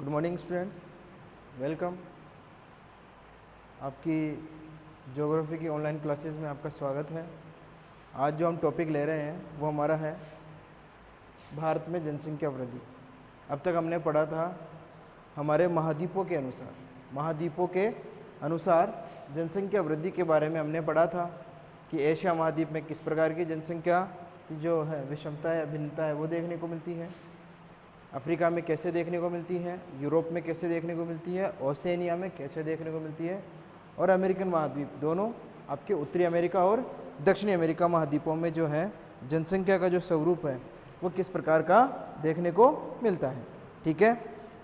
Good morning students, welcome. आपकी geography की online classes में आपका स्वागत है। आज जो हम टॉपिक ले रहे हैं वो हमारा है भारत में जनसंख्या वृद्धि। अब तक हमने पढ़ा था हमारे महाद्वीपों के अनुसार जनसंख्या वृद्धि के बारे में हमने पढ़ा था कि एशिया महाद्वीप में किस प्रकार की जनसंख्या की जो है विषमता है, भिन्नता है वो देखने को मिलती है, अफ्रीका में कैसे देखने को मिलती है, यूरोप में कैसे देखने को मिलती है, ओशिनिया में कैसे देखने को मिलती है, और अमेरिकन महाद्वीप दोनों आपके उत्तरी अमेरिका और दक्षिणी अमेरिका महाद्वीपों में जो है जनसंख्या का जो स्वरूप है वो किस प्रकार का देखने को मिलता है। ठीक है,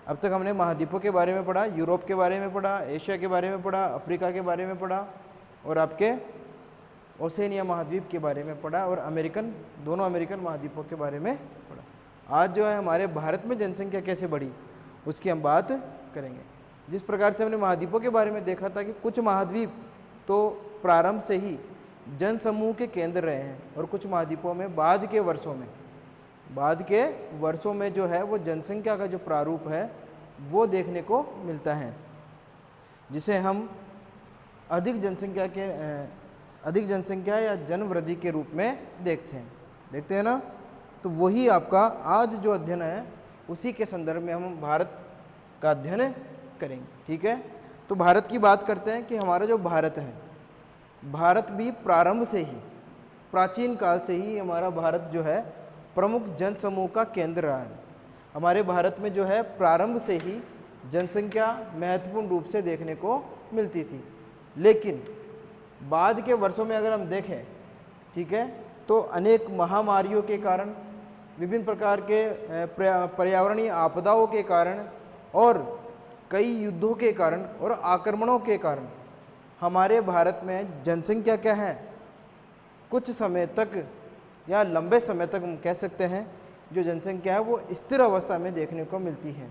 अब तक हमने महाद्वीपों के बारे में पढ़ा, यूरोप के बारे में पढ़ा, एशिया के बारे में पढ़ा, अफ्रीका के बारे में पढ़ा और आपके ओशिनिया महाद्वीप के बारे में पढ़ा और दोनों अमेरिकन महाद्वीपों के बारे में पढ़ा। आज जो है हमारे भारत में जनसंख्या कैसे बढ़ी उसकी हम बात करेंगे। जिस प्रकार से हमने महाद्वीपों के बारे में देखा था कि कुछ महाद्वीप तो प्रारंभ से ही जनसमूह के केंद्र रहे हैं और कुछ महाद्वीपों में बाद के वर्षों में जो है वो जनसंख्या का जो प्रारूप है वो देखने को मिलता है, जिसे हम अधिक जनसंख्या या जनवृद्धि के रूप में देखते हैं ना। तो वही आपका आज जो अध्ययन है उसी के संदर्भ में हम भारत का अध्ययन करेंगे। ठीक है, तो भारत की बात करते हैं कि हमारा जो भारत है, भारत भी प्रारंभ से ही प्राचीन काल से ही हमारा भारत जो है प्रमुख जनसमूह का केंद्र रहा है। हमारे भारत में जो है प्रारंभ से ही जनसंख्या महत्वपूर्ण रूप से देखने को मिलती थी, लेकिन बाद के वर्षों में अगर हम देखें, ठीक है, तो अनेक महामारियों के कारण, विभिन्न प्रकार के पर्यावरणीय आपदाओं के कारण और कई युद्धों के कारण और आक्रमणों के कारण हमारे भारत में जनसंख्या क्या है कुछ समय तक या लंबे समय तक हम कह सकते हैं जो जनसंख्या है वो स्थिर अवस्था में देखने को मिलती है।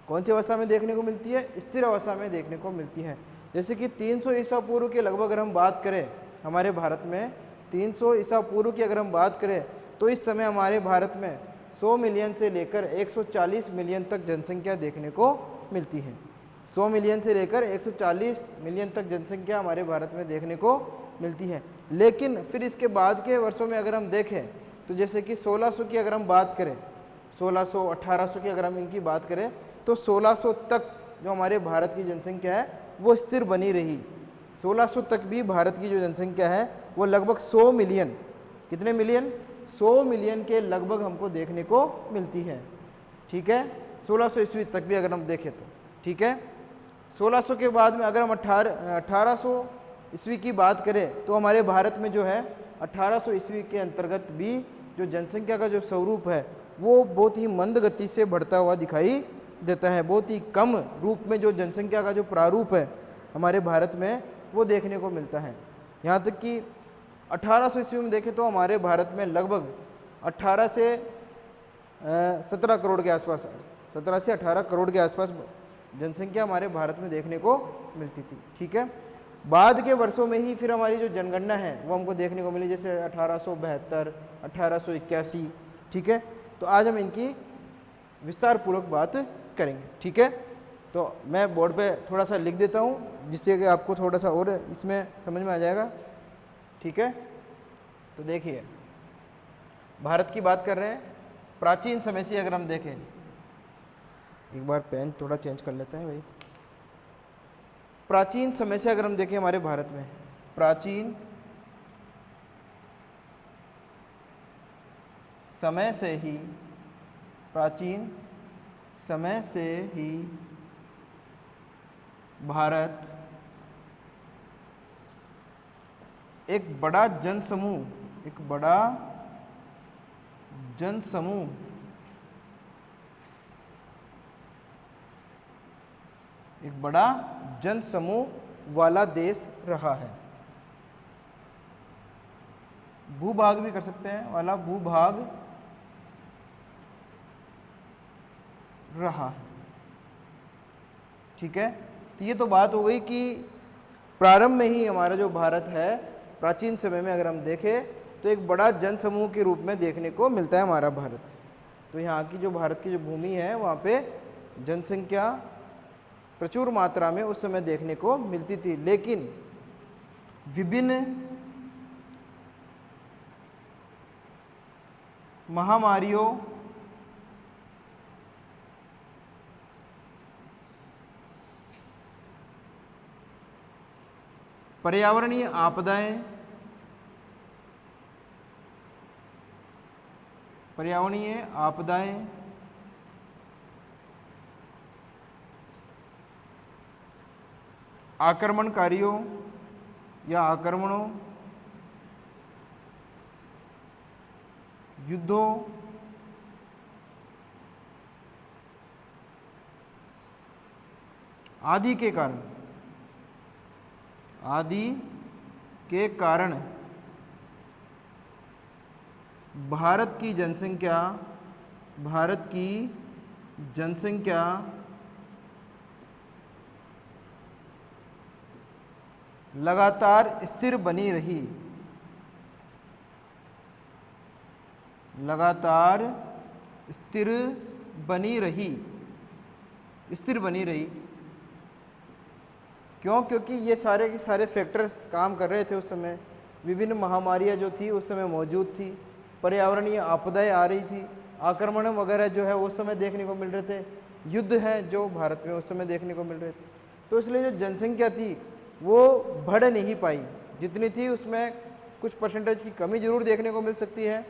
कौन सी अवस्था में देखने को मिलती है? स्थिर अवस्था में देखने को मिलती है। जैसे कि 300 ईसा पूर्व के लगभग अगर हम बात करें, हमारे भारत में 300 ईसा पूर्व की अगर हम बात करें तो इस समय हमारे भारत में 100 मिलियन से लेकर 140 मिलियन तक जनसंख्या देखने को मिलती है। 100 मिलियन से लेकर 140 मिलियन तक जनसंख्या हमारे भारत में देखने को मिलती है। लेकिन फिर इसके बाद के वर्षों में अगर हम देखें तो जैसे कि 1600 की अगर हम बात करें, 1600 1800 की अगर हम इनकी बात करें तो 1600 तक जो हमारे भारत की जनसंख्या है वो स्थिर बनी रही। 1600 तक भी भारत की जो जनसंख्या है वो लगभग 100 मिलियन, कितने मिलियन? 100 मिलियन के लगभग हमको देखने को मिलती है। ठीक है, 1600 ईस्वी तक भी अगर हम देखें तो ठीक है। 1600 के बाद में अगर हम 1800 ईस्वी की बात करें तो हमारे भारत में जो है 1800 ईस्वी के अंतर्गत भी जो जनसंख्या का जो स्वरूप है वो बहुत ही मंद गति से बढ़ता हुआ दिखाई देता है। बहुत ही कम रूप में जो जनसंख्या का जो प्रारूप है हमारे भारत में वो देखने को मिलता है। यहाँ तक कि 1800 ईस्वी में देखें तो हमारे भारत में लगभग 18 से 17 करोड़ के आसपास, 17 से 18 करोड़ के आसपास जनसंख्या हमारे भारत में देखने को मिलती थी। ठीक है, बाद के वर्षों में ही फिर हमारी जो जनगणना है वो हमको देखने को मिली, जैसे 1872, 1881। ठीक है, तो आज हम इनकी विस्तार पूर्वक बात करेंगे। ठीक है, तो मैं बोर्ड पे थोड़ा सा लिख देता हूँ जिससे कि आपको थोड़ा सा और इसमें समझ में आ जाएगा। ठीक है, तो देखिए भारत की बात कर रहे हैं प्राचीन समय से। अगर हम देखें, एक बार पेन थोड़ा चेंज कर लेते हैं भाई। प्राचीन समय से अगर हम देखें हमारे भारत में, प्राचीन समय से ही भारत एक बड़ा जनसमूह वाला देश रहा है। भूभाग भी कर सकते हैं, वाला भूभाग रहा है। ठीक है, तो ये तो बात हो गई कि प्रारंभ में ही हमारा जो भारत है प्राचीन समय में अगर हम देखें तो एक बड़ा जनसमूह के रूप में देखने को मिलता है हमारा भारत। तो यहाँ की जो भारत की जो भूमि है वहाँ पे जनसंख्या प्रचुर मात्रा में उस समय देखने को मिलती थी, लेकिन विभिन्न महामारियों, पर्यावरणीय आपदाएं, आक्रमणकारियों या आक्रमणों, युद्धों, आदि के कारण भारत की जनसंख्या लगातार स्थिर बनी रही, स्थिर बनी रही। क्यों? क्योंकि ये सारे के सारे फैक्टर्स काम कर रहे थे उस समय। विभिन्न महामारियां जो थी उस समय मौजूद थी, पर्यावरणीय आपदाएं आ रही थी, आक्रमण वगैरह जो है उस समय देखने को मिल रहे थे, युद्ध हैं जो भारत में उस समय देखने को मिल रहे थे। तो इसलिए जो जनसंख्या थी वो बढ़ नहीं पाई, जितनी थी उसमें कुछ परसेंटेज की कमी जरूर देखने को मिल सकती है,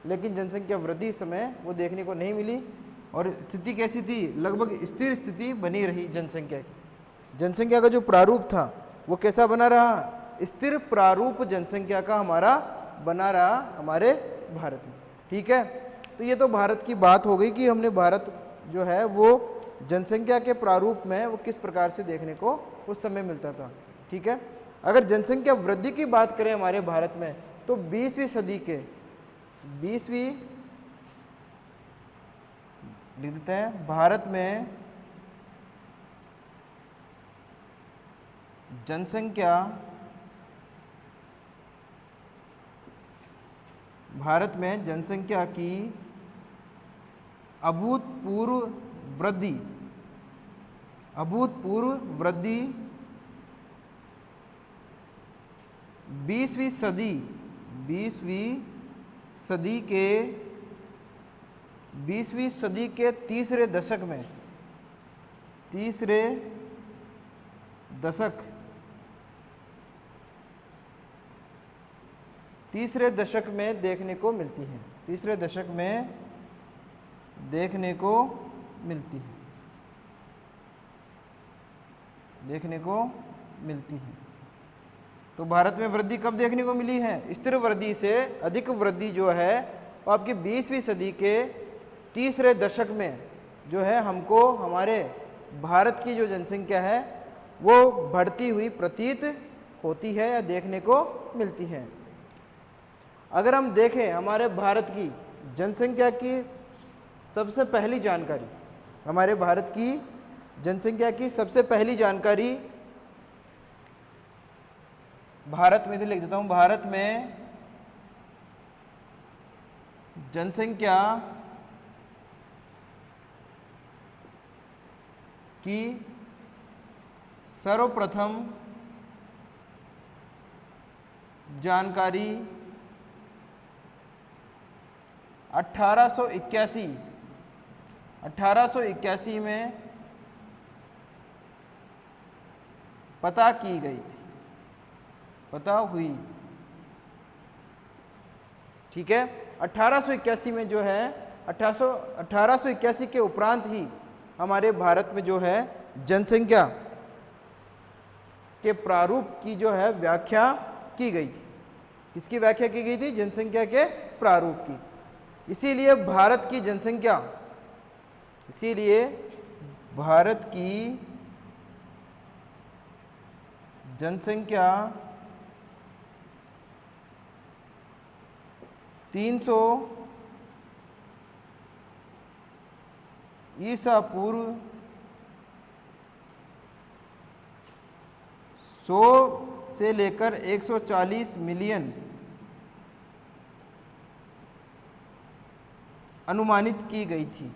लेकिन जनसंख्या वृद्धि इस समय वो देखने को नहीं मिली। और स्थिति कैसी थी? लगभग स्थिर स्थिति बनी रही जनसंख्या की। जनसंख्या का जो प्रारूप था वो कैसा बना रहा? स्थिर प्रारूप जनसंख्या का हमारा बना रहा हमारे भारत में। ठीक है, तो ये तो भारत की बात हो गई कि हमने भारत जो है वो जनसंख्या के प्रारूप में वो किस प्रकार से देखने को उस समय मिलता था। ठीक है, अगर जनसंख्या वृद्धि की बात करें हमारे भारत में, तो 20वीं सदी के 20वीं लिख देते हैं, भारत में जनसंख्या की अभूतपूर्व वृद्धि 20वीं सदी के तीसरे दशक में देखने को मिलती है। तो भारत में वृद्धि कब देखने को मिली है? स्थिर वृद्धि से अधिक वृद्धि जो है वो आपकी 20वीं सदी के तीसरे दशक में जो है हमको हमारे भारत की जो जनसंख्या है वो बढ़ती हुई प्रतीत होती है या देखने को मिलती है। अगर हम देखें हमारे भारत की जनसंख्या की सबसे पहली जानकारी, हमारे भारत की जनसंख्या की सबसे पहली जानकारी भारत में, लिख देता हूं, भारत में जनसंख्या की सर्वप्रथम जानकारी 1881 में पता की गई थी, पता हुई। ठीक है, 1881 में जो है 1881 के उपरांत ही हमारे भारत में जो है जनसंख्या के प्रारूप की जो है व्याख्या की गई थी। किसकी व्याख्या की गई थी? जनसंख्या के प्रारूप की। इसीलिए भारत की जनसंख्या 300 ईसा पूर्व 100 से लेकर 140 मिलियन अनुमानित की गई थी।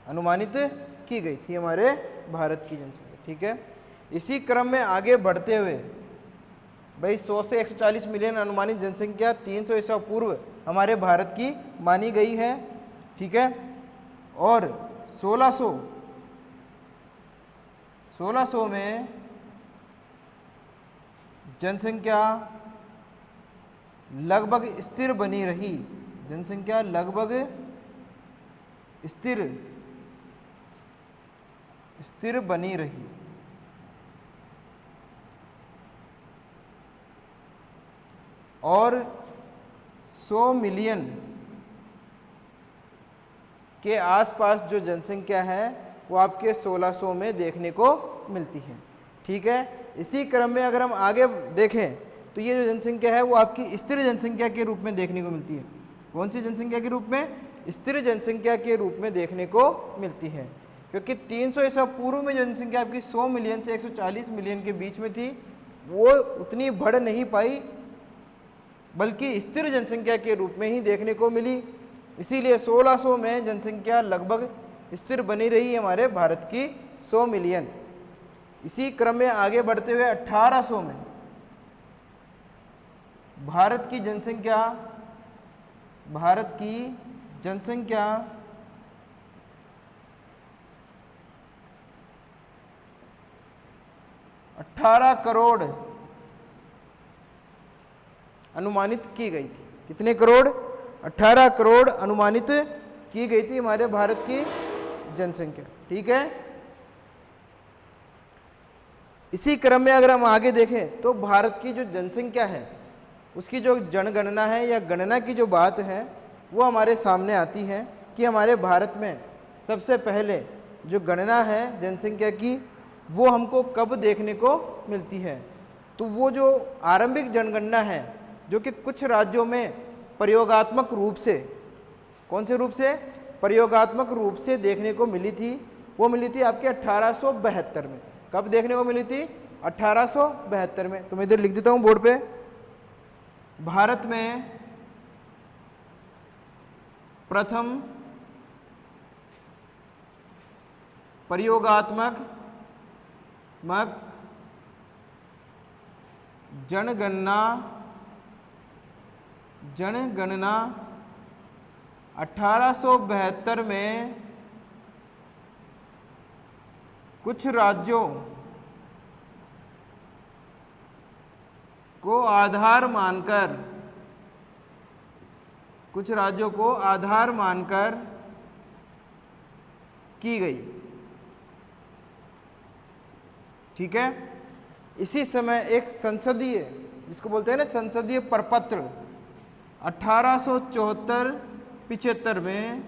अनुमानित की गई थी हमारे भारत की जनसंख्या। ठीक है, इसी क्रम में आगे बढ़ते हुए भाई 100 से 140 मिलियन अनुमानित जनसंख्या 300 ईसा पूर्व हमारे भारत की मानी गई है। ठीक है, और 1600 में जनसंख्या लगभग स्थिर बनी रही, जनसंख्या लगभग स्थिर बनी रही। और 100 मिलियन के आसपास जो जनसंख्या है वो आपके 1600 में देखने को मिलती है। ठीक है, इसी क्रम में अगर हम आगे देखें तो ये जो जनसंख्या है वो आपकी स्थिर जनसंख्या के रूप में देखने को मिलती है। कौन सी जनसंख्या के रूप में? स्थिर जनसंख्या के रूप में देखने को मिलती है, क्योंकि 300 ईसा पूर्व में जनसंख्या आपकी 100 मिलियन से 140 मिलियन के बीच में थी, वो उतनी बढ़ नहीं पाई, बल्कि स्थिर जनसंख्या के रूप में ही देखने को मिली। इसीलिए 1600 में जनसंख्या लगभग स्थिर बनी रही हमारे भारत की 100 मिलियन। इसी क्रम में आगे बढ़ते हुए 1800 में भारत की जनसंख्या 18 करोड़ अनुमानित की गई थी। कितने करोड़? 18 करोड़ अनुमानित की गई थी हमारे भारत की जनसंख्या। ठीक है, इसी क्रम में अगर हम आगे देखें तो भारत की जो जनसंख्या है उसकी जो जनगणना है या गणना की जो बात है वो हमारे सामने आती है कि हमारे भारत में सबसे पहले जो गणना है जनसंख्या की वो हमको कब देखने को मिलती है। तो वो जो आरंभिक जनगणना है जो कि कुछ राज्यों में प्रयोगात्मक रूप से, कौन से रूप से? प्रयोगात्मक रूप से देखने को मिली थी, वो मिली थी आपके 1872 में। कब देखने को मिली थी? 1872 में। तो मैं इधर लिख देता हूँ बोर्ड पे, भारत में प्रथम प्रयोगात्मक जनगणना 1872 में कुछ राज्यों को आधार मानकर की गई। ठीक है, इसी समय एक संसदीय, जिसको बोलते हैं ना संसदीय प्रपत्र, 1874-75 में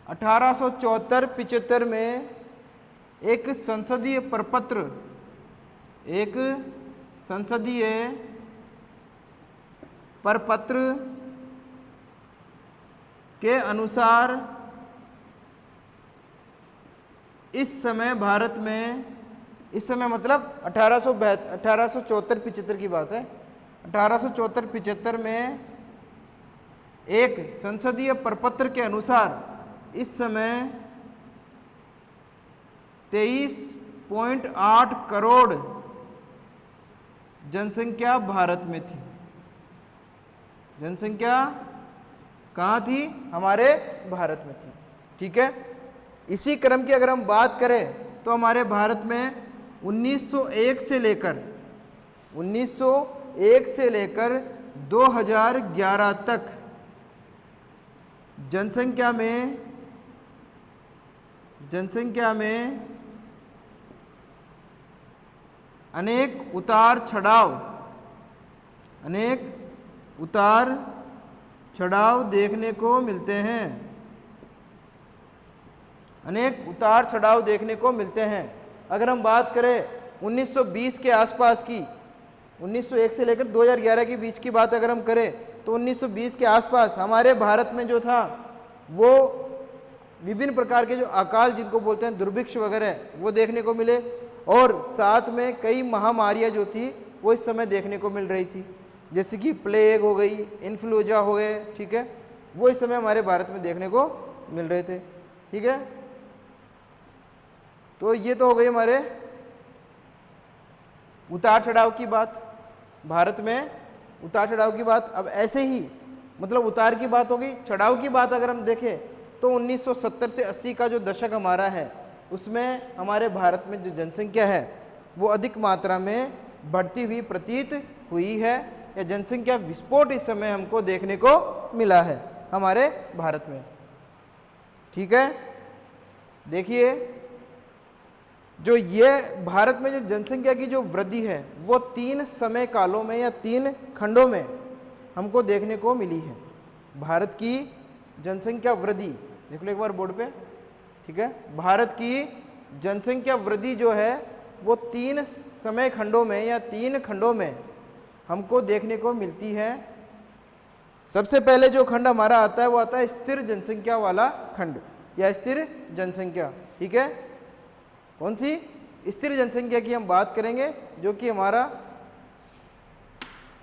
1874-75 में एक संसदीय प्रपत्र, एक संसदीय प्रपत्र के अनुसार इस समय भारत में, इस समय मतलब 1874-75 की बात है, 1874-75 में एक संसदीय प्रपत्र के अनुसार इस समय 23.8 करोड़ जनसंख्या भारत में थी। जनसंख्या कहाँ थी? हमारे भारत में थी। ठीक है, इसी क्रम की अगर हम बात करें तो हमारे भारत में 1901 से लेकर 2011 तक जनसंख्या में अनेक उतार चढ़ाव देखने को मिलते हैं। अगर हम बात करें 1920 के आसपास की, 1901 से लेकर 2011 के बीच की बात अगर हम करें तो 1920 के आसपास हमारे भारत में जो था वो विभिन्न प्रकार के जो अकाल, जिनको बोलते हैं दुर्भिक्ष वगैरह, वो देखने को मिले, और साथ में कई महामारियां जो थी वो इस समय देखने को मिल रही थी, जैसे कि प्लेग हो गई, इन्फ्लुएंजा हो गए। ठीक है, वो इस समय हमारे भारत में देखने को मिल रहे थे। ठीक है, तो ये तो हो गई हमारे उतार चढ़ाव की बात, भारत में उतार चढ़ाव की बात। अब ऐसे ही मतलब उतार की बात होगी, चढ़ाव की बात अगर हम देखें तो 1970 से 80 का जो दशक हमारा है उसमें हमारे भारत में जो जनसंख्या है वो अधिक मात्रा में बढ़ती हुई प्रतीत हुई है, या जनसंख्या विस्फोट इस समय हमको देखने को मिला है हमारे भारत में। ठीक है, देखिए जो ये भारत में जो जनसंख्या की जो वृद्धि है वो 3 समय कालों में या 3 खंडों में हमको देखने को मिली है। भारत की जनसंख्या वृद्धि देख लो एक बार बोर्ड पे। ठीक है, भारत की जनसंख्या वृद्धि जो है वो 3 समय खंडों में या 3 खंडों में हमको देखने को मिलती है। सबसे पहले जो खंड हमारा आता है वो आता है स्थिर जनसंख्या वाला खंड या स्थिर जनसंख्या। ठीक है, कौन सी? स्थिर जनसंख्या की हम बात करेंगे, जो कि हमारा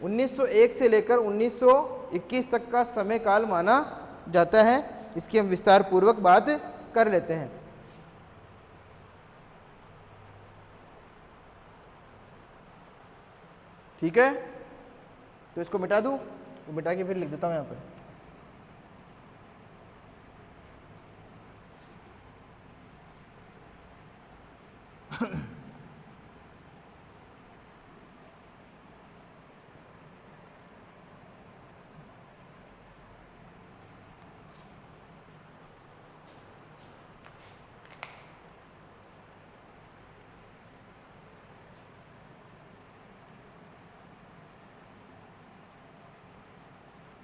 1901 से लेकर 1921 तक का समय काल माना जाता है। इसकी हम विस्तार पूर्वक बात कर लेते हैं। ठीक है, तो इसको मिटा दूं, तो मिटा के फिर लिख देता हूं यहां पे।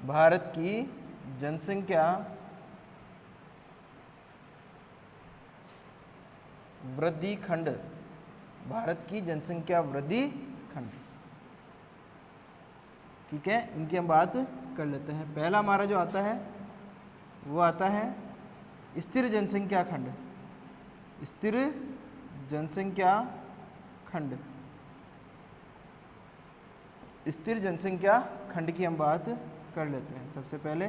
भारत की जनसंख्या वृद्धि खंड, भारत की जनसंख्या वृद्धि खंड। ठीक है, इनकी हम बात कर लेते हैं। पहला हमारा जो आता है वो आता है स्थिर जनसंख्या खंड। स्थिर जनसंख्या खंड, स्थिर जनसंख्या खंड की हम बात कर लेते हैं सबसे पहले।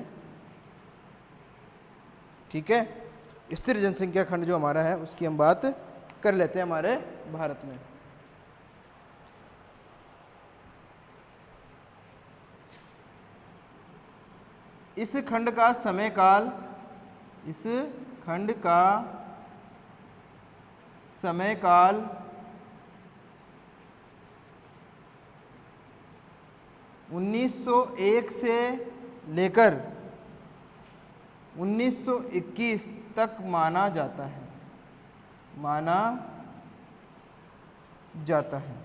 ठीक है, स्थिर जनसंख्या खंड जो हमारा है उसकी हम बात कर लेते हैं हमारे भारत में। इस खंड का समय काल, इस खंड का समय काल 1901 से लेकर 1921 तक माना जाता है, माना जाता है।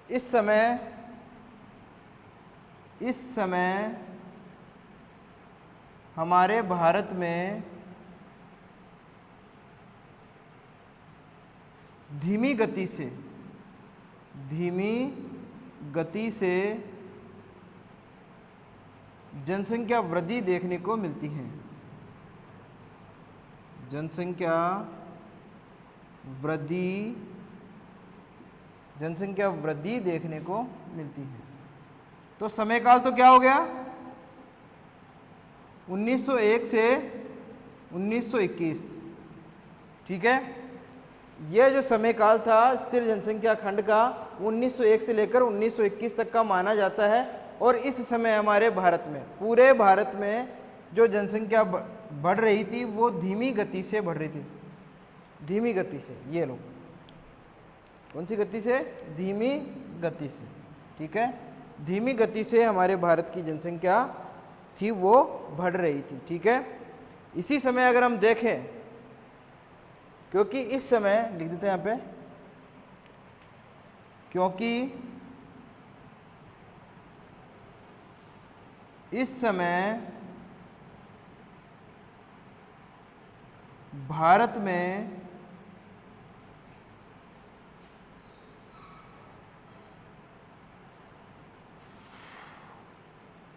इस समय हमारे भारत में धीमी गति से जनसंख्या वृद्धि देखने को मिलती है। जनसंख्या वृद्धि देखने को मिलती है। तो समय काल तो क्या हो गया? 1901 से 1921। ठीक है, यह जो समय काल था स्थिर जनसंख्या खंड का 1901 से लेकर 1921 तक का माना जाता है। और इस समय हमारे भारत में, पूरे भारत में जो जनसंख्या बढ़ रही थी वो धीमी गति से बढ़ रही थी। धीमी गति से, ये लोग कौन सी गति से? धीमी गति से। ठीक है, धीमी गति से हमारे भारत की जनसंख्या थी वो बढ़ रही थी। ठीक है, इसी समय अगर हम देखें, क्योंकि इस समय लिख देते हैं यहाँ पे, क्योंकि इस समय भारत में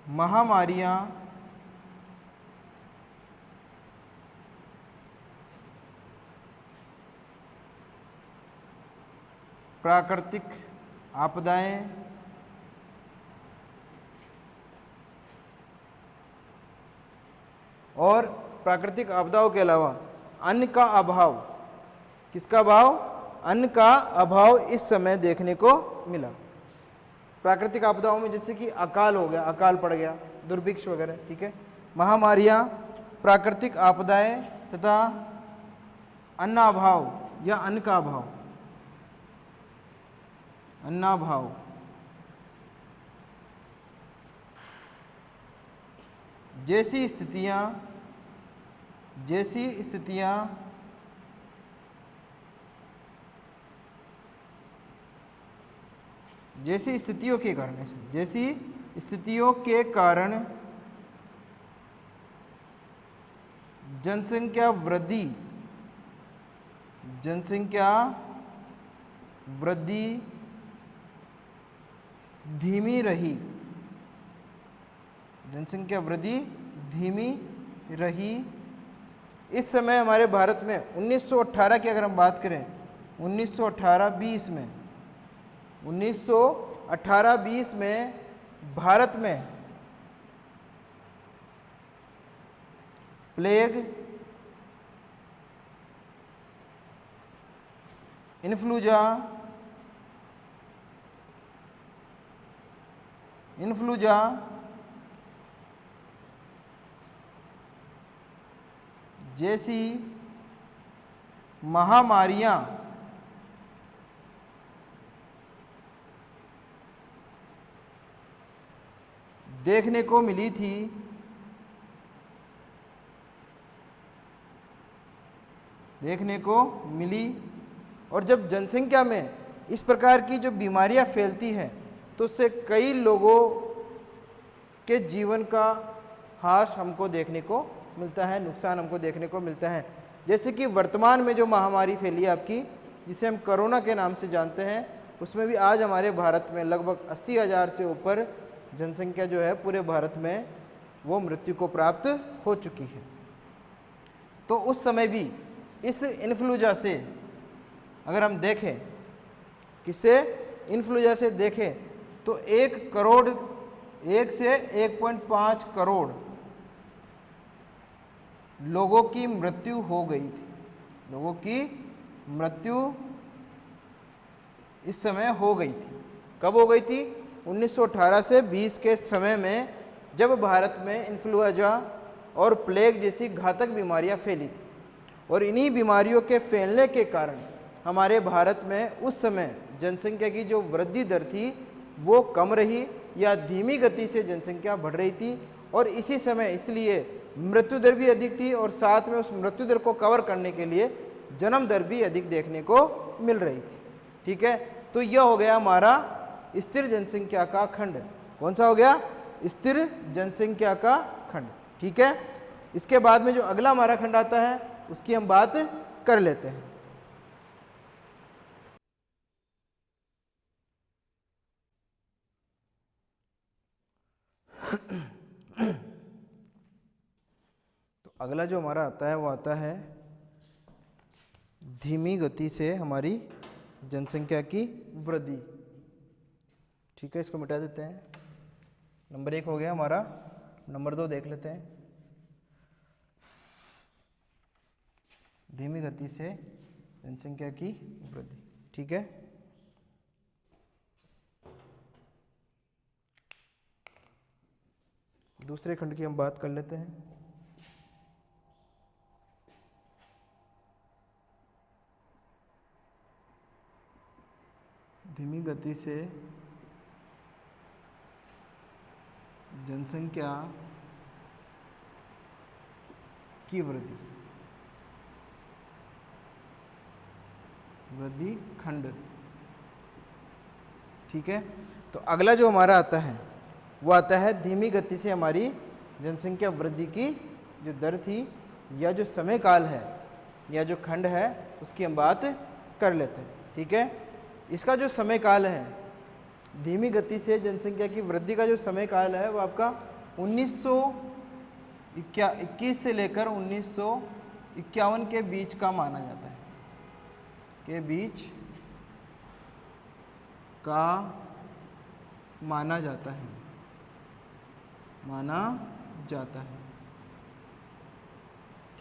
महामारियां प्राकृतिक आपदाएं और प्राकृतिक आपदाओं के अलावा अन्न का अभाव, किसका अभाव? अन्न का अभाव इस समय देखने को मिला। प्राकृतिक आपदाओं में जैसे कि अकाल हो गया, अकाल पड़ गया, दुर्भिक्ष वगैरह, ठीक है, महामारियां, प्राकृतिक आपदाएं तथा अन्नाभाव या अन्न का अभाव, अन्नाभाव, जैसी स्थितियों के कारण, जैसी स्थितियों के कारण जनसंख्या वृद्धि धीमी रही, जनसंख्या वृद्धि धीमी रही। इस समय हमारे भारत में 1918 की अगर हम बात करें, 1918-20 में, 1918-20 में भारत में प्लेग, इन्फ्लूजा जैसी महामारियां देखने को मिली थी। और जब जनसंख्या में इस प्रकार की जो बीमारियां फैलती हैं तो उससे कई लोगों के जीवन का हाश हमको देखने को मिलता है, नुकसान हमको देखने को मिलता है। जैसे कि वर्तमान में जो महामारी फैली है आपकी, जिसे हम कोरोना के नाम से जानते हैं, उसमें भी आज हमारे भारत में लगभग 80,000 से ऊपर जनसंख्या जो है पूरे भारत में वो मृत्यु को प्राप्त हो चुकी है। तो उस समय भी इस इन्फ्लूएंजा से अगर हम देखें, किससे? इन्फ्लूएंजा से देखें तो 1 से 1.5 करोड़ लोगों की मृत्यु हो गई थी। लोगों की मृत्यु इस समय हो गई थी। कब हो गई थी? 1918 से 20 के समय में, जब भारत में इन्फ्लुएंजा और प्लेग जैसी घातक बीमारियां फैली थी। और इन्हीं बीमारियों के फैलने के कारण हमारे भारत में उस समय जनसंख्या की जो वृद्धि दर थी वो कम रही या धीमी गति से जनसंख्या बढ़ रही थी। और इसी समय इसलिए मृत्यु दर भी अधिक थी और साथ में उस मृत्यु दर को कवर करने के लिए जन्म दर भी अधिक देखने को मिल रही थी। ठीक है, तो यह हो गया हमारा स्थिर जनसंख्या का खंड। कौन सा हो गया? स्थिर जनसंख्या का खंड। ठीक है, इसके बाद में जो अगला हमारा खंड आता है उसकी हम बात कर लेते हैं। तो अगला जो हमारा आता है वो आता है धीमी गति से हमारी जनसंख्या की वृद्धि। ठीक है, इसको मिटा देते हैं। नंबर 1 हो गया हमारा, नंबर 2 देख लेते हैं। धीमी गति से जनसंख्या की वृद्धि। ठीक है, दूसरे खंड की हम बात कर लेते हैं। धीमी गति से जनसंख्या की वृद्धि खंड। ठीक है, तो अगला जो हमारा आता है वो आता है धीमी गति से हमारी जनसंख्या वृद्धि की जो दर थी या जो समय काल है या जो खंड है उसकी हम बात कर लेते हैं। ठीक है, इसका जो समय काल है, धीमी गति से जनसंख्या की वृद्धि का जो समय काल है वो आपका 1921 से लेकर 1951 के बीच का माना जाता है, के बीच का माना जाता है।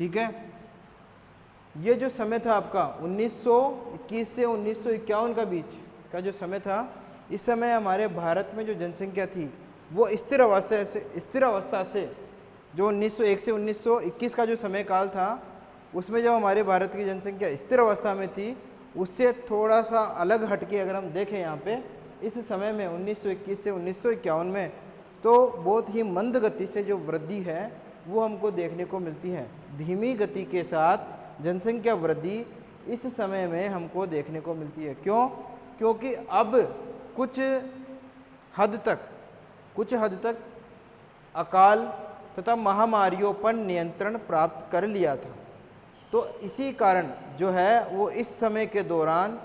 ठीक है। ये जो समय था आपका 1921 से 1951 का बीच का जो समय था, इस समय हमारे भारत में जो जनसंख्या थी वो स्थिर अवस्था से जो 1901 से 1921 का जो समय काल था, उसमें जब हमारे भारत की जनसंख्या स्थिर अवस्था में थी, उससे थोड़ा सा अलग हटके अगर हम देखें यहाँ पे इस समय में 1921 से 1951 में, तो बहुत ही मंद गति से जो वृद्धि है वो हमको देखने को मिलती है। धीमी गति के साथ जनसंख्या वृद्धि इस समय में हमको देखने को मिलती है। क्यों? क्योंकि अब कुछ हद तक अकाल तथा महामारियों पर नियंत्रण प्राप्त कर लिया था। तो इसी कारण जो है वो इस समय के दौरान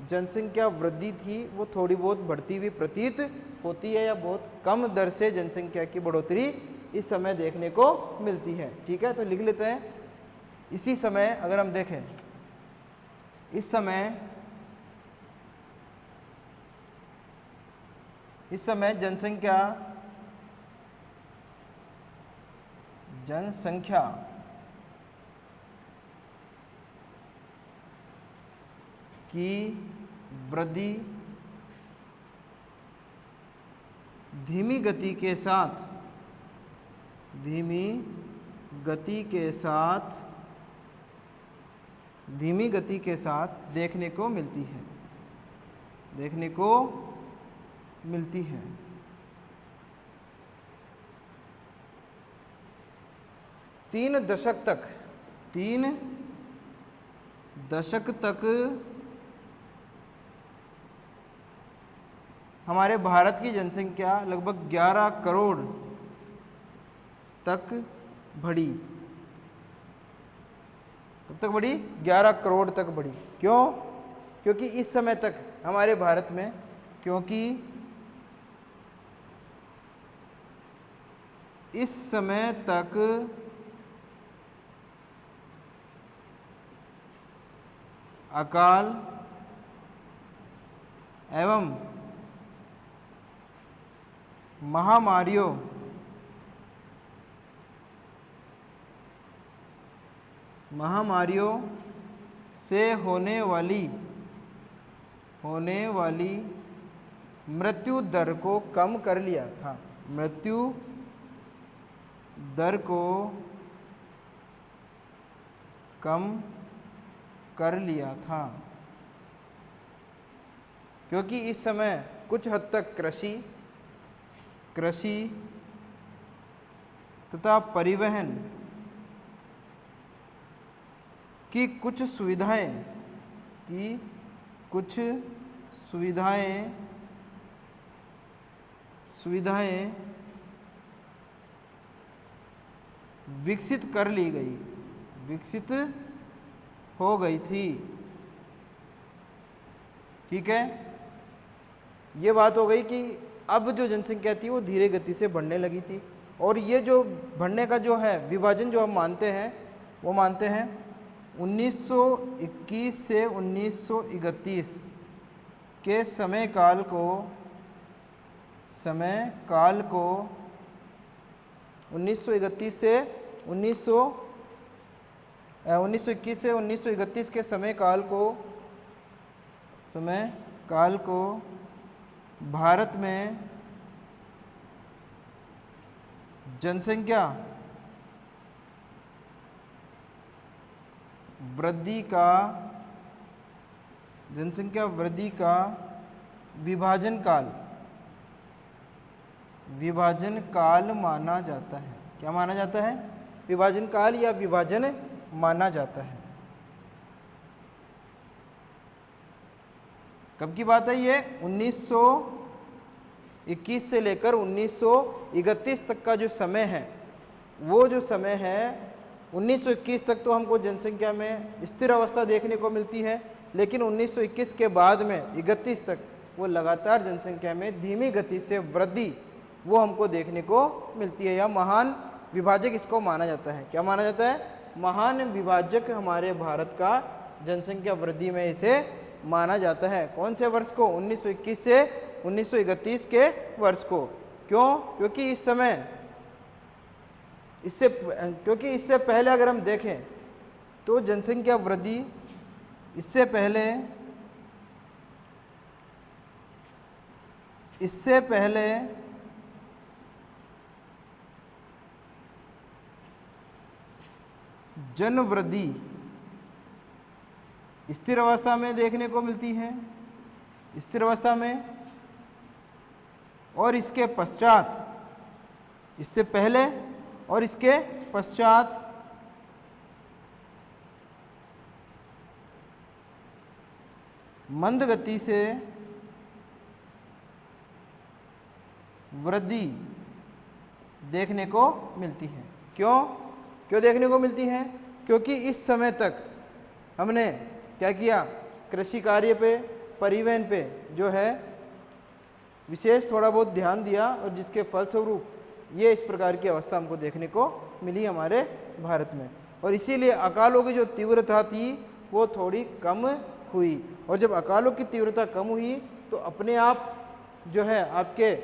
जनसंख्या वृद्धि थी वो थोड़ी बहुत बढ़ती हुई प्रतीत होती है, या बहुत कम दर से जनसंख्या की बढ़ोतरी इस समय देखने को मिलती है। ठीक है, तो लिख लेते हैं। इसी समय अगर हम देखें, इस समय जनसंख्या की वृद्धि धीमी गति के साथ देखने को मिलती है। 3 दशक तक हमारे भारत की जनसंख्या लगभग 11 करोड़ तक बढ़ी। कब तक बढ़ी? 11 करोड़ तक बढ़ी। क्यों? क्योंकि इस समय तक हमारे भारत में, इस समय तक अकाल एवं महामारियों से होने वाली मृत्यु दर को कम कर लिया था। क्योंकि इस समय कुछ हद तक कृषि तथा परिवहन की कुछ सुविधाएं विकसित हो गई थी। ठीक है, ये बात हो गई कि अब जो जनसंख्या थी वो धीरे गति से बढ़ने लगी थी, और ये जो बढ़ने का जो है विभाजन जो हम मानते हैं, वो मानते हैं 1921 से 1931 के समय काल को 1921 से 1931 के समय काल को भारत में जनसंख्या वृद्धि का विभाजन काल माना जाता है। क्या माना जाता है? विभाजन काल या विभाजन माना जाता है। कब की बात है ये? 1921 से लेकर 1931 तक का जो समय है, वो जो समय है 1921 तक तो हमको जनसंख्या में स्थिर अवस्था देखने को मिलती है, लेकिन 1921 के बाद में 31 तक वो लगातार जनसंख्या में धीमी गति से वृद्धि वो हमको देखने को मिलती है, या महान विभाजक इसको माना जाता है। क्या माना जाता है? महान विभाजक हमारे भारत का जनसंख्या वृद्धि में इसे माना जाता है। कौन से वर्ष को? 1921 से 1931 के वर्ष को। क्यों? क्योंकि इस समय क्योंकि इससे पहले अगर हम देखें तो जनसंख्या वृद्धि इससे पहले जन वृद्धि स्थिर अवस्था में देखने को मिलती है, स्थिर अवस्था में, और इसके पश्चात, इससे पहले और इसके पश्चात मंद गति से वृद्धि देखने को मिलती है। क्यों देखने को मिलती है? क्योंकि इस समय तक हमने क्या किया, कृषि कार्य पे, परिवहन पे जो है विशेष थोड़ा बहुत ध्यान दिया, और जिसके फलस्वरूप ये इस प्रकार की अवस्था हमको देखने को मिली हमारे भारत में। और इसीलिए अकालों की जो तीव्रता थी वो थोड़ी कम हुई, और जब अकालों की तीव्रता कम हुई तो अपने आप जो है आपके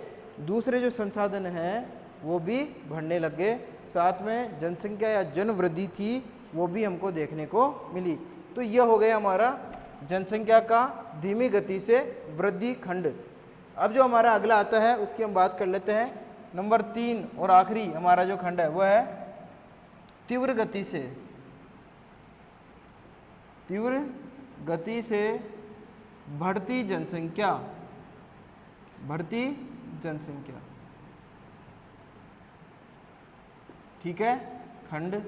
दूसरे जो संसाधन हैं वो भी बढ़ने लग गए, साथ में जनसंख्या या जन वृद्धि थी वो भी हमको देखने को मिली। तो यह हो गया हमारा जनसंख्या का धीमी गति से वृद्धि खंड। अब जो हमारा अगला आता है उसकी हम बात कर लेते हैं। नंबर 3 और आखिरी हमारा जो खंड है वो है तीव्र गति से बढ़ती जनसंख्या, ठीक है, खंड।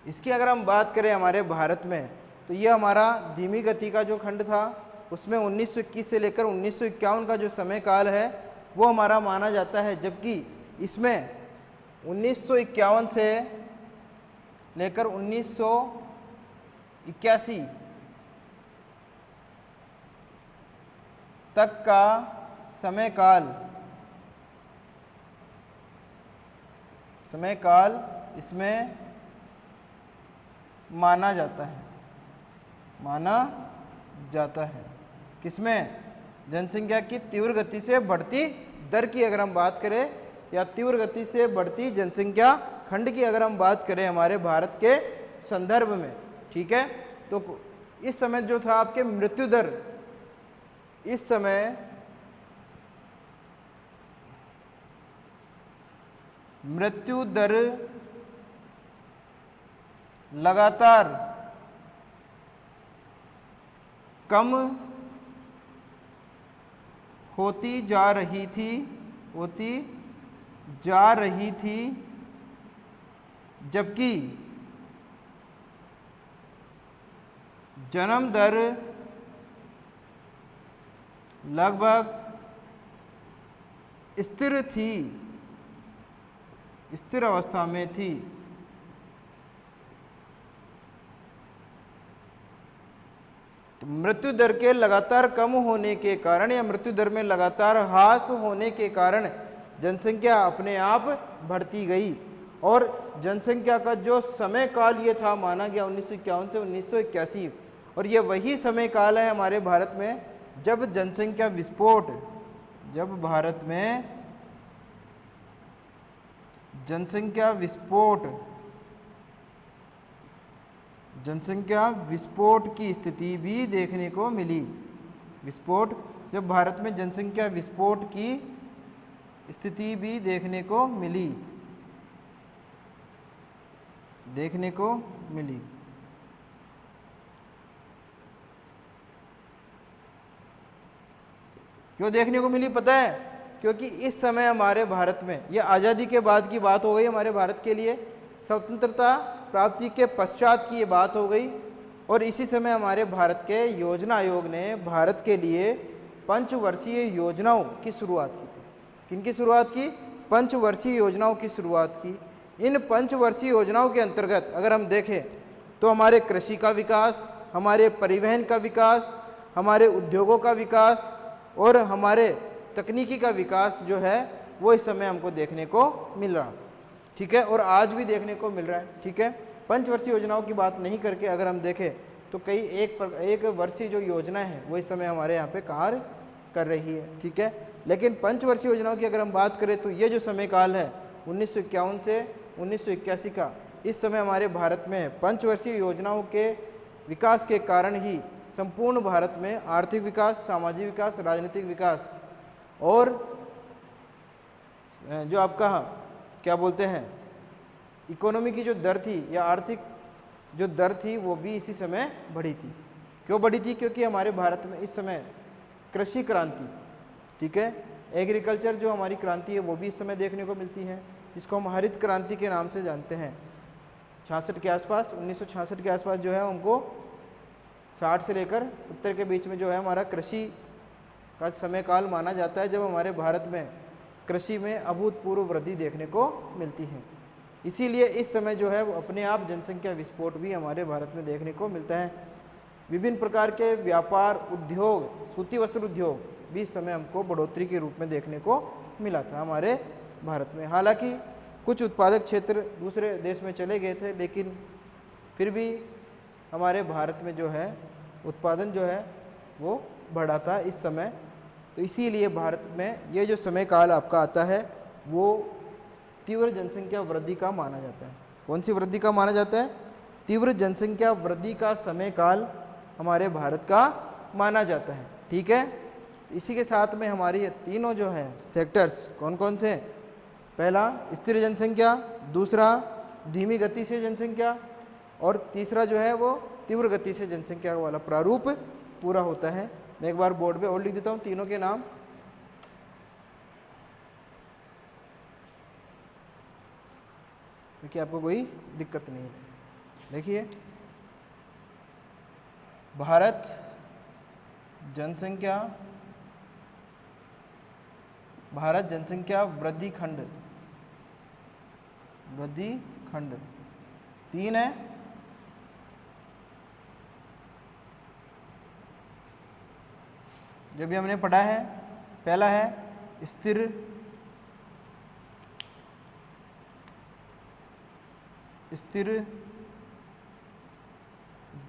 इसकी अगर हम बात करें हमारे भारत में तो ये हमारा धीमी गति का जो खंड था उसमें 1921 से लेकर 1951 का जो समय काल है वो हमारा माना जाता है, जबकि इसमें 1951 से लेकर 1981 तक का समय काल इसमें माना जाता है। किसमें? जनसंख्या की तीव्र गति से बढ़ती दर की अगर हम बात करें, या तीव्र गति से बढ़ती जनसंख्या खंड की अगर हम बात करें हमारे भारत के संदर्भ में, ठीक है। तो इस समय जो था आपके मृत्यु दर, इस समय मृत्यु दर लगातार कम होती जा रही थी, जबकि जन्म दर लगभग स्थिर अवस्था में थी। तो मृत्यु दर के लगातार कम होने के कारण या मृत्यु दर में लगातार ह्रास होने के कारण जनसंख्या अपने आप बढ़ती गई, और जनसंख्या का जो समय काल ये था माना गया 1951 से 1981, और ये वही समय काल है हमारे भारत में जब जनसंख्या विस्फोट, जब भारत में जनसंख्या विस्फोट की स्थिति भी देखने को मिली। जब भारत में जनसंख्या विस्फोट की स्थिति भी देखने को मिली। क्यों देखने को मिली पता है? क्योंकि इस समय हमारे भारत में, यह आज़ादी के बाद की बात हो गई हमारे भारत के लिए, स्वतंत्रता प्राप्ति के पश्चात की ये बात हो गई, और इसी समय हमारे भारत के योजना आयोग ने भारत के लिए पंचवर्षीय योजनाओं की शुरुआत की थी। किनकी शुरुआत की? पंचवर्षीय योजनाओं की शुरुआत की। इन पंचवर्षीय योजनाओं के अंतर्गत अगर हम देखें तो हमारे कृषि का विकास, हमारे परिवहन का विकास, हमारे उद्योगों का विकास और हमारे तकनीकी का विकास जो है वो इस समय हमको देखने को मिल रहा, ठीक है, और आज भी देखने को मिल रहा है, ठीक है। पंचवर्षीय योजनाओं की बात नहीं करके अगर हम देखें तो कई एक वर्षीय जो योजना है वो इस समय हमारे यहाँ पे कार्य कर रही है, ठीक है। लेकिन पंचवर्षीय योजनाओं की अगर हम बात करें तो ये जो समय काल है 1951 से 1981 का, इस समय हमारे भारत में पंचवर्षीय योजनाओं के विकास के कारण ही संपूर्ण भारत में आर्थिक विकास, सामाजिक विकास, राजनीतिक विकास और जो आपका क्या बोलते हैं इकोनॉमी की जो दर थी या आर्थिक जो दर थी वो भी इसी समय बढ़ी थी। क्यों बढ़ी थी? क्योंकि हमारे भारत में इस समय कृषि क्रांति, ठीक है, एग्रीकल्चर जो हमारी क्रांति है वो भी इस समय देखने को मिलती है, जिसको हम हरित क्रांति के नाम से जानते हैं। 66 के आसपास, 1966 के आसपास जो है हमको 60 से लेकर 70 के बीच में जो है हमारा कृषि का समय काल माना जाता है, जब हमारे भारत में कृषि में अभूतपूर्व वृद्धि देखने को मिलती है। इसीलिए इस समय जो है वो अपने आप जनसंख्या विस्फोट भी हमारे भारत में देखने को मिलता है। विभिन्न प्रकार के व्यापार, उद्योग, सूती वस्त्र उद्योग भी इस समय हमको बढ़ोतरी के रूप में देखने को मिला था हमारे भारत में। हालांकि कुछ उत्पादक क्षेत्र दूसरे देश में चले गए थे, लेकिन फिर भी हमारे भारत में जो है उत्पादन जो है वो बढ़ा था इस समय। तो इसीलिए भारत में ये जो समय काल आपका आता है वो तीव्र जनसंख्या वृद्धि का माना जाता है। कौन सी वृद्धि का माना जाता है? तीव्र जनसंख्या वृद्धि का समय काल हमारे भारत का माना जाता है, ठीक है। इसी के साथ में हमारी ये तीनों जो है सेक्टर्स कौन कौन से? पहला स्थिर जनसंख्या, दूसरा धीमी गति से जनसंख्या और तीसरा जो है वो तीव्र गति से जनसंख्या वाला प्रारूप पूरा होता है। मैं एक बार बोर्ड पे और लिख देता हूँ तीनों के नाम। देखिए आपको कोई दिक्कत नहीं है। देखिए भारत जनसंख्या वृद्धि खंड 3 है। जो भी हमने पढ़ा है, पहला है स्थिर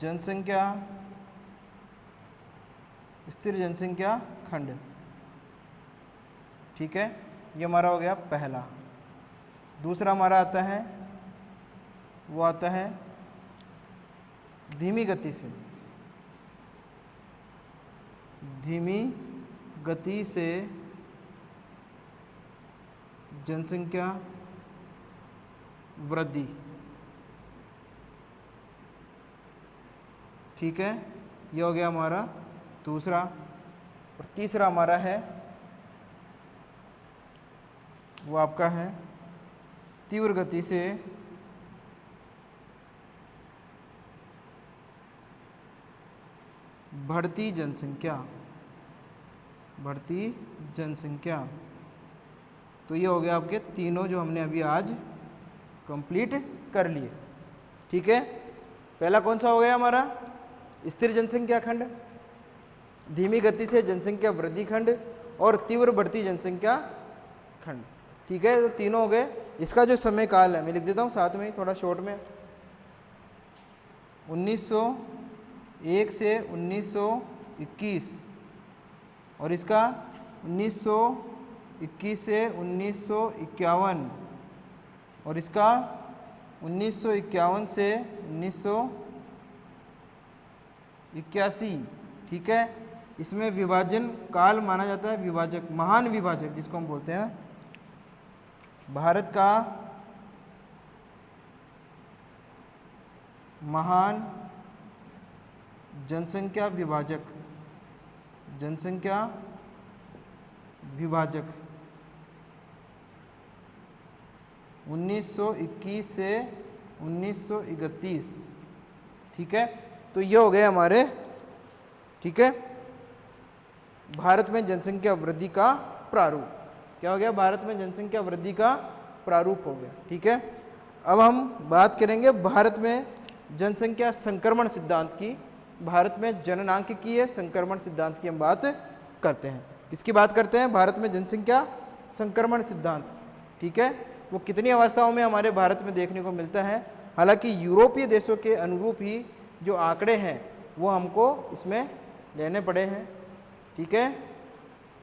जनसंख्या खंड, ठीक है, ये हमारा हो गया पहला। दूसरा हमारा आता है वो आता है धीमी गति से जनसंख्या वृद्धि, ठीक है, ये हो गया हमारा दूसरा। और तीसरा हमारा है वो आपका है तीव्र गति से बढ़ती जनसंख्या। तो ये हो गया आपके तीनों जो हमने अभी आज कंप्लीट कर लिए, ठीक है। पहला कौन सा हो गया हमारा? स्थिर जनसंख्या खंड, धीमी गति से जनसंख्या वृद्धि खंड और तीव्र बढ़ती जनसंख्या खंड, ठीक है। तो तीनों हो गए। इसका जो समय काल है मैं लिख देता हूँ साथ में थोड़ा शॉर्ट में, 1901 से 1921 और इसका 1921 से 1951 और इसका 1951 से 1981, ठीक है। इसमें विभाजन काल माना जाता है, विभाजक, महान विभाजक जिसको हम बोलते हैं, भारत का महान जनसंख्या विभाजक 1921 से 1931, ठीक है। तो ये हो गए हमारे, ठीक है, भारत में जनसंख्या वृद्धि का प्रारूप। क्या हो गया? भारत में जनसंख्या वृद्धि का प्रारूप हो गया, ठीक है। अब हम बात करेंगे भारत में जनसंख्या संक्रमण सिद्धांत की। भारत में जननांकिकीय संक्रमण सिद्धांत की हम बात करते हैं। किसकी बात करते हैं? भारत में जनसंख्या संक्रमण सिद्धांत, ठीक है। वो कितनी अवस्थाओं में हमारे भारत में देखने को मिलता है। हालांकि यूरोपीय देशों के अनुरूप ही जो आंकड़े हैं वो हमको इसमें लेने पड़े हैं, ठीक है।